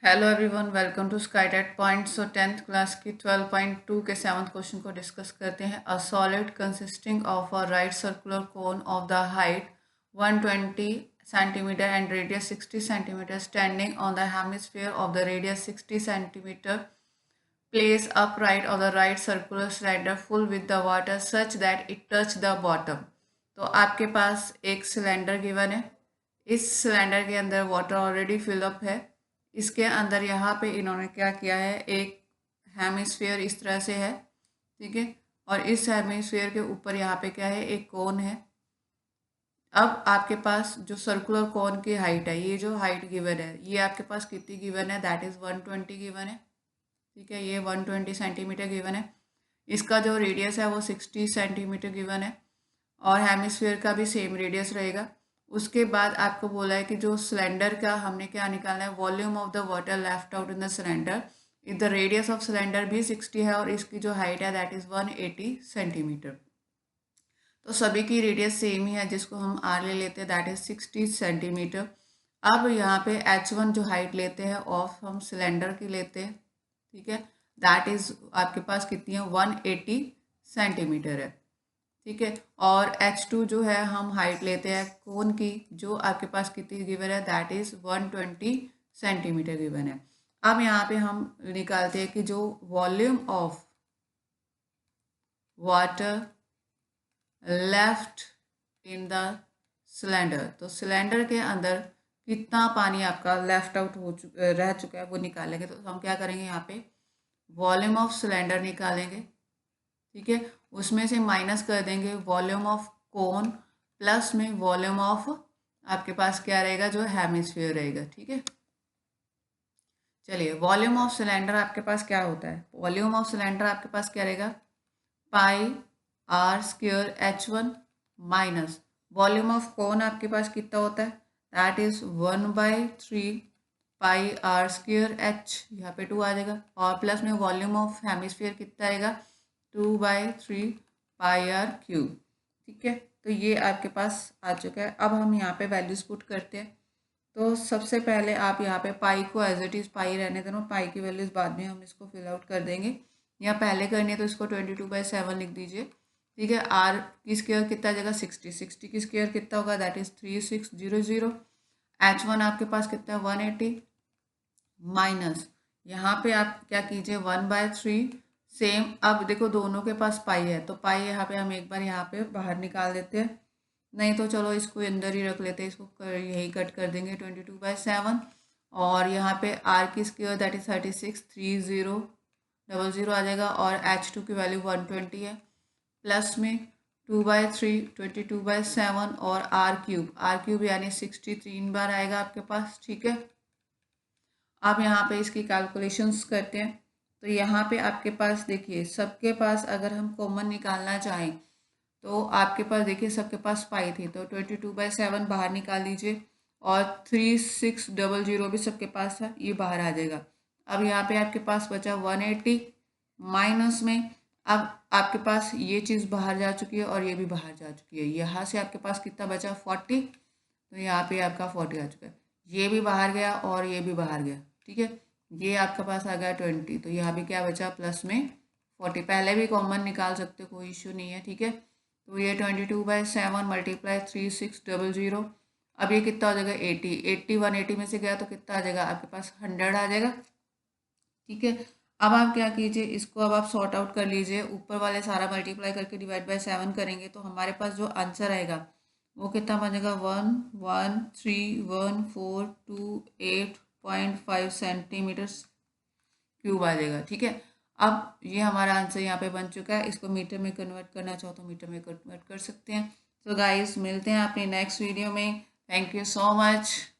Hello everyone, welcome to स्काईटेट point. So 10th class की 12.2 के 7th क्वेश्चन को डिस्कस करते हैं। A solid consisting of a right circular cone of the height 120 centimetre and radius 60 centimetre standing on the hemisphere of the radius 60 centimetre place upright of the right circular cylinder full with the water such that it touch the bottom। तो आपके पास एक cylinder given है। इस cylinder के अंदर water already fill up है। इसके अंदर यहाँ पे इन्होंने क्या किया है, एक हेमिस्फीयर इस तरह से है, ठीक है। और इस हेमिस्फीयर के ऊपर यहाँ पे क्या है, एक कोन है। अब आपके पास जो सर्कुलर कोन की हाइट है, ये जो हाइट गिवन है, ये आपके पास कितनी गिवन है, दैट इज़ 120 गिवन है, ठीक है। ये 120 सेंटीमीटर गिवन है। इसका जो रेडियस है वो 60 सेंटीमीटर गिवन है और हेमिस्फीयर का भी सेम रेडियस रहेगा। उसके बाद आपको बोला है कि जो सिलेंडर का हमने क्या निकालना है, volume of the water left out in the cylinder if the radius of cylinder भी 60 है और इसकी जो हाइट है दैट इज़ 180 सेंटीमीटर। तो सभी की रेडियस सेम ही है, जिसको हम आर ले लेते हैं, दैट इज़ 60 सेंटीमीटर। अब यहाँ पे H1 जो हाइट लेते हैं ऑफ हम सिलेंडर की लेते हैं, ठीक है। दैट इज़ आपके पास कितनी है, 180 सेंटीमीटर है, ठीक है। और H2 जो है हम हाइट लेते हैं कोन की, जो आपके पास कितनी गिवन है, दैट इज़ 120 सेंटीमीटर गिवन है। अब यहाँ पे हम निकालते हैं कि जो volume of water left in the cylinder, तो सिलेंडर के अंदर कितना पानी आपका लेफ्ट आउट रह चुका है वो निकालेंगे। तो हम क्या करेंगे, यहाँ पे वॉल्यूम ऑफ सिलेंडर निकालेंगे, ठीक है। उसमें से माइनस कर देंगे वॉल्यूम ऑफ कोन, प्लस में वॉल्यूम ऑफ आपके पास क्या रहेगा, जो हेमिस्फीयर रहेगा, ठीक है। चलिए, वॉल्यूम ऑफ सिलेंडर आपके पास क्या होता है, वॉल्यूम ऑफ सिलेंडर आपके पास क्या रहेगा, pi r square H1 minus volume of cone आपके पास कितना होता है, that is 1/3 pi r square H, यहाँ पे 2 आ जाएगा, और प्लस में वॉल्यूम ऑफ हेमिस्फीयर कितना आएगा, 2/3 पाई आर क्यूब, ठीक है। तो ये आपके पास आ चुका है। अब हम यहाँ पे वैल्यूज पुट करते हैं। तो सबसे पहले आप यहाँ पे पाई को एज इट इज़ पाई रहने देना, पाई की वैल्यूज बाद में हम इसको फिल आउट कर देंगे, या पहले करनी है तो इसको 22/7 लिख दीजिए, ठीक है। आर की स्क्वायर कितना आ जाएगा, 60 की स्क्वायर कितना होगा, दैट इज़ 3600। H1 आपके पास कितना है, 180 माइनस यहाँ पे आप क्या कीजिए, 1/3 सेम। अब देखो दोनों के पास पाई है, तो पाई यहाँ पे हम एक बार यहाँ पे बाहर निकाल देते हैं, नहीं तो चलो इसको अंदर ही रख लेते हैं, इसको यही कट कर देंगे 22/7। और यहाँ पे आर की स्क्वायर दैट इज 363000 आ जाएगा, और H2 की वैल्यू 120 है, प्लस में 2/3 22/7 और आर क्यूब यानी 60 3 बार आएगा आपके पास, ठीक है। आप यहाँ पे इसकी कैलकुलेशंस करते हैं, तो यहाँ पे आपके पास देखिए, सबके पास अगर हम कॉमन निकालना चाहें तो आपके पास देखिए सबके पास पाई थी, तो 22/7 बाहर निकाल लीजिए, और 3600 भी सबके पास था, ये बाहर आ जाएगा। अब यहाँ पे आपके पास बचा 180 माइनस में, अब आपके पास ये चीज़ बाहर जा चुकी है और ये भी बाहर जा चुकी है, यहाँ से आपके पास कितना बचा, 40, तो यहाँ पे आपका 40 आ चुका है, ये भी बाहर गया और ये भी बाहर गया, ठीक है। ये आपके पास आ गया 20, तो यहाँ भी क्या बचा, प्लस में 40, पहले भी कॉमन निकाल सकते हो, कोई इश्यू नहीं है, ठीक है। तो ये 22/7 मल्टीप्लाई 3600, अब ये कितना हो जाएगा, 80 180 में से गया तो कितना आ जाएगा आपके पास, 100 आ जाएगा, ठीक है। अब आप क्या कीजिए, इसको अब आप सॉर्ट आउट कर लीजिए, ऊपर वाले सारा मल्टीप्लाई करके डिवाइड/7 करेंगे तो हमारे पास जो आंसर आएगा वो कितना बनेगा, 1131428.5 सेंटीमीटर क्यूब आ जाएगा, ठीक है। अब ये हमारा आंसर यहाँ पे बन चुका है, इसको मीटर में कन्वर्ट करना चाहो तो मीटर में कन्वर्ट कर सकते हैं। तो गाइस, मिलते हैं अपने नेक्स्ट वीडियो में। Thank you so much.